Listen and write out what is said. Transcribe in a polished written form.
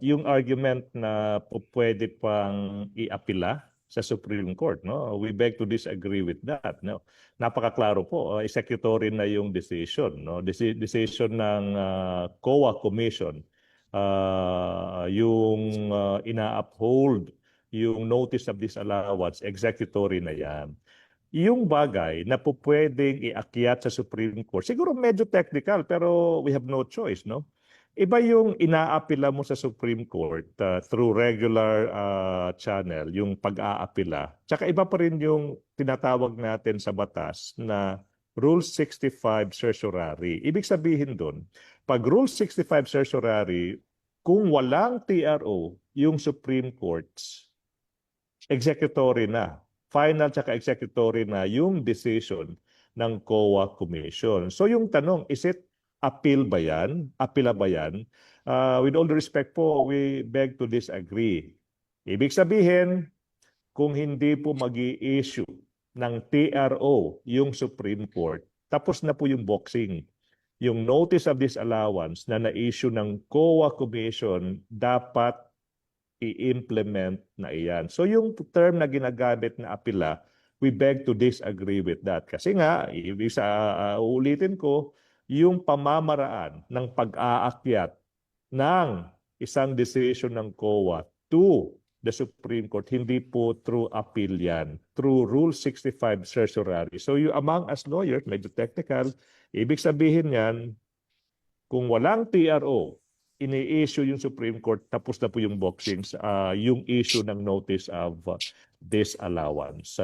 Yung argument na pwede pang iapila sa Supreme Court, no? We beg to disagree with that, no? Napakaklaro po, executory na yung decision, no? Decision ng COA Commission, yung ina-uphold yung notice of disallowance, executory na yan. Yung bagay na po pwedeng iakyat sa Supreme Court, siguro medyo technical pero we have no choice, no? Iba yung inaapila mo sa Supreme Court through regular channel, yung pag-aapila. Tsaka iba pa rin yung tinatawag natin sa batas na Rule 65 certiorari. Ibig sabihin doon, pag Rule 65 certiorari, kung walang TRO, yung Supreme Courts, executory na. Final tsaka executory na yung decision ng COA Commission. So yung tanong, is it appeal ba yan? Apila ba yan? With all due respect po, we beg to disagree. Ibig sabihin, kung hindi po mag-i-issue ng TRO yung Supreme Court, tapos na po yung boxing. Yung notice of disallowance na na-issue ng COA Commission dapat i-implement na iyan. So yung term na ginagamit na apila, we beg to disagree with that. Kasi nga, uulitin ko, yung pamamaraan ng pag-aakyat ng isang decision ng COA to the Supreme Court, hindi po through appeal yan, through Rule 65 certiorari. So you among us lawyers, medyo technical, ibig sabihin yan, kung walang TRO, ini-issue yung Supreme Court, tapos na po yung boxing, yung issue ng notice of disallowance.